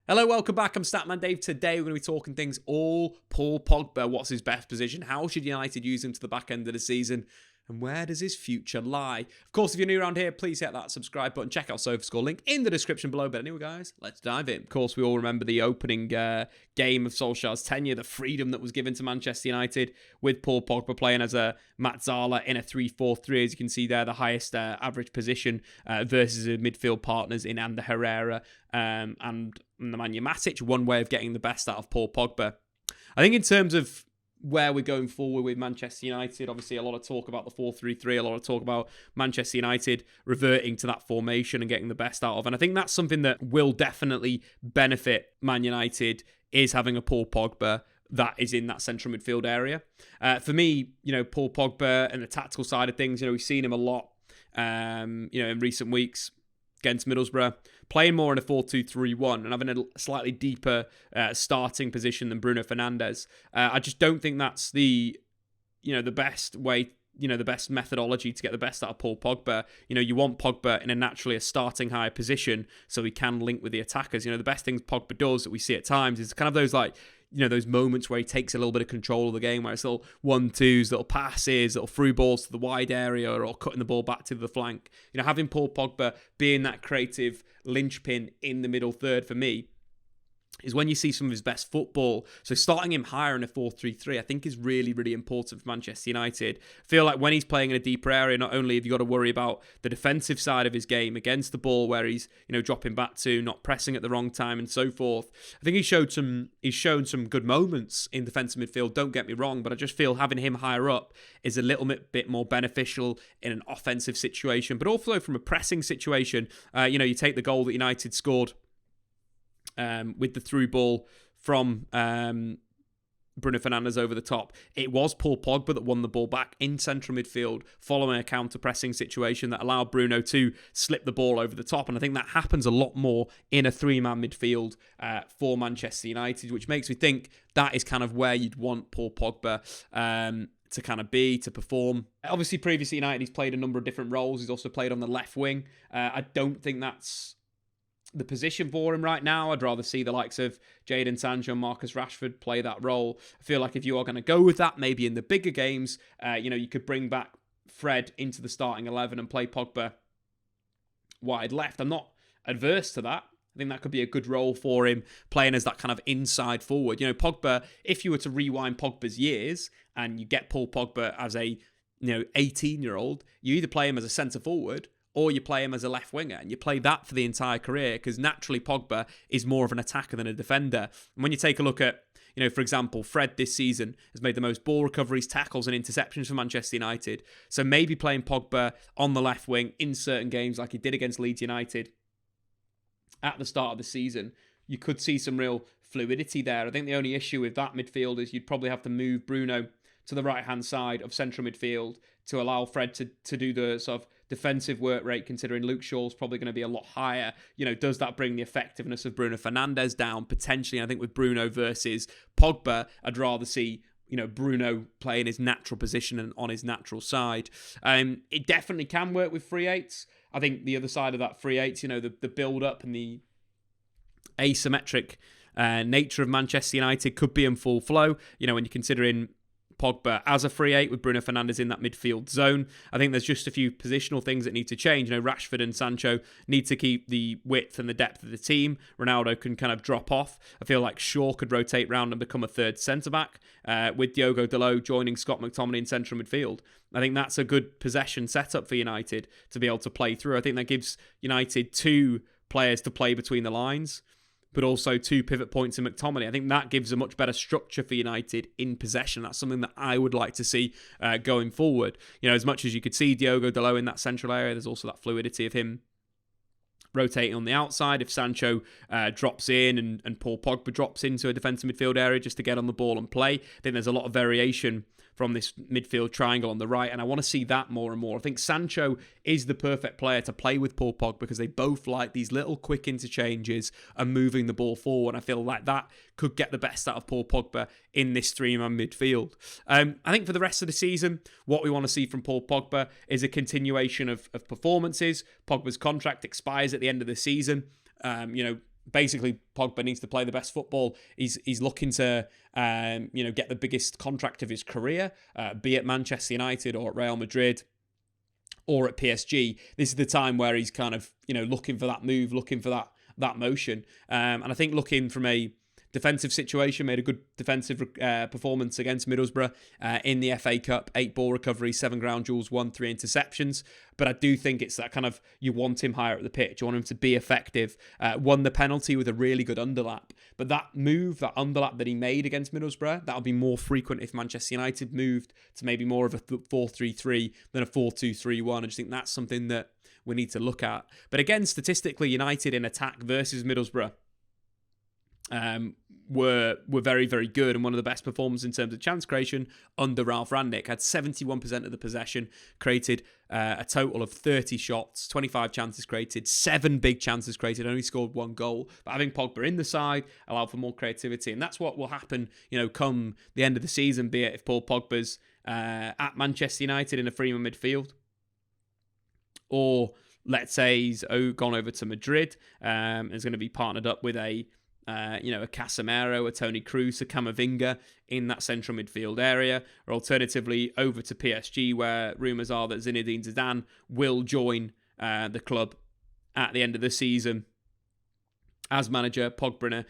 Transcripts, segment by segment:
Hello, welcome back. I'm Statman Dave. Today we're going to be talking things all Paul Pogba. What's his best position? How should United use him to the back end of the season? And where does his future lie? Of course, if you're new around here, please hit that subscribe button. Check out SofaScore link in the description below. But anyway, guys, let's dive in. Of course, we all remember the opening game of Solskjaer's tenure, the freedom that was given to Manchester United with Paul Pogba playing as a Matt Zala in a 3-4-3. As you can see there, the highest average position versus his midfield partners in Ander Herrera and Nemanja Matic. One way of getting the best out of Paul Pogba. I think in terms of where we're going forward with Manchester United, obviously a lot of talk about the 4-3-3, a lot of talk about Manchester United reverting to that formation and getting the best out of. And I think that's something that will definitely benefit Man United, is having a Paul Pogba that is in that central midfield area. For me, Paul Pogba and the tactical side of things, we've seen him a lot, in recent weeks against Middlesbrough, playing more in a 4-2-3-1 and having a slightly deeper starting position than Bruno Fernandes. I just don't think that's the best way, the best methodology to get the best out of Paul Pogba. You want Pogba in a starting high position so he can link with the attackers. The best things Pogba does that we see at times is kind of those those moments where he takes a little bit of control of the game, where it's little 1-2s, little passes, little through balls to the wide area, or cutting the ball back to the flank. Having Paul Pogba being that creative linchpin in the middle third for me is when you see some of his best football. So starting him higher in a 4-3-3, I think is really, really important for Manchester United. I feel like when he's playing in a deeper area, not only have you got to worry about the defensive side of his game against the ball, where he's dropping back to, not pressing at the wrong time and so forth. I think he's shown some good moments in defensive midfield, don't get me wrong, but I just feel having him higher up is a little bit more beneficial in an offensive situation, but also from a pressing situation. You take the goal that United scored with the through ball from Bruno Fernandes over the top. It was Paul Pogba that won the ball back in central midfield following a counter-pressing situation that allowed Bruno to slip the ball over the top. And I think that happens a lot more in a three-man midfield for Manchester United, which makes me think that is kind of where you'd want Paul Pogba to kind of be, to perform. Obviously, previously United, he's played a number of different roles. He's also played on the left wing. I don't think that's the position for him right now. I'd rather see the likes of Jadon Sancho and Marcus Rashford play that role. I feel like if you are going to go with that, maybe in the bigger games, you could bring back Fred into the starting 11 and play Pogba wide left. I'm not adverse to that. I think that could be a good role for him, playing as that kind of inside forward. Pogba, if you were to rewind Pogba's years and you get Paul Pogba as a 18-year-old, you either play him as a centre forward or you play him as a left winger, and you play that for the entire career, because naturally Pogba is more of an attacker than a defender. And when you take a look at, for example, Fred this season has made the most ball recoveries, tackles and interceptions for Manchester United. So maybe playing Pogba on the left wing in certain games like he did against Leeds United at the start of the season, you could see some real fluidity there. I think the only issue with that midfield is you'd probably have to move Bruno to the right-hand side of central midfield to allow Fred to do the sort of defensive work rate, considering Luke Shaw's probably going to be a lot higher. Does that bring the effectiveness of Bruno Fernandes down? Potentially. I think with Bruno versus Pogba, I'd rather see Bruno play in his natural position and on his natural side. It definitely can work with free eights. I think the other side of that free eights, the build-up and the asymmetric nature of Manchester United could be in full flow. When you're considering Pogba as a free eight with Bruno Fernandes in that midfield zone. I think there's just a few positional things that need to change. Rashford and Sancho need to keep the width and the depth of the team. Ronaldo can kind of drop off. I feel like Shaw could rotate round and become a third centre-back with Diogo Dalot joining Scott McTominay in central midfield. I think that's a good possession setup for United to be able to play through. I think that gives United two players to play between the lines, but also two pivot points in McTominay. I think that gives a much better structure for United in possession. That's something that I would like to see going forward. As much as you could see Diogo Dalot in that central area, there's also that fluidity of him rotating on the outside. If Sancho drops in and Paul Pogba drops into a defensive midfield area just to get on the ball and play, I think there's a lot of variation from this midfield triangle on the right, and I want to see that more and more. I think Sancho is the perfect player to play with Paul Pogba because they both like these little quick interchanges and moving the ball forward. I feel like that could get the best out of Paul Pogba in this three-man midfield. I think for the rest of the season, what we want to see from Paul Pogba is a continuation of performances. Pogba's contract expires at the end of the season. basically Pogba needs to play the best football. He's looking to get the biggest contract of his career, be it Manchester United or at Real Madrid or at PSG. This is the time where he's kind of looking for that move, looking for that motion. And I think looking from a defensive situation, made a good defensive performance against Middlesbrough in the FA Cup. 8 ball recoveries, 7 ground duels, 3 interceptions. But I do think it's that kind of, you want him higher at the pitch. You want him to be effective. Won the penalty with a really good underlap. But that move, that underlap that he made against Middlesbrough, that'll be more frequent if Manchester United moved to maybe more of a 4-3-3 than a 4-2-3-1. I just think that's something that we need to look at. But again, statistically, United in attack versus Middlesbrough were very, very good, and one of the best performers in terms of chance creation under Ralf Rangnick. Had 71% of the possession, created a total of 30 shots, 25 chances created, 7 big chances created, only scored 1 goal. But having Pogba in the side allowed for more creativity, and that's what will happen, come the end of the season, be it if Paul Pogba's at Manchester United in a three-man midfield, or let's say he's gone over to Madrid and is going to be partnered up with a Casemiro, a Toni Kroos, a Camavinga in that central midfield area, or alternatively over to PSG, where rumours are that Zinedine Zidane will join the club at the end of the season as manager. Pogba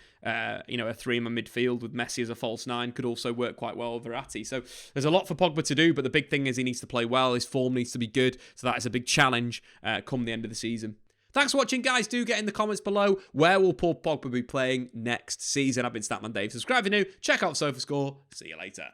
in a three-man midfield with Messi as a false 9 could also work quite well with Verratti. So there's a lot for Pogba to do, but the big thing is he needs to play well. His form needs to be good, so that is a big challenge come the end of the season. Thanks for watching, guys. Do get in the comments below, where will Paul Pogba be playing next season? I've been Statman Dave. Subscribe if you're new. Check out SofaScore. See you later.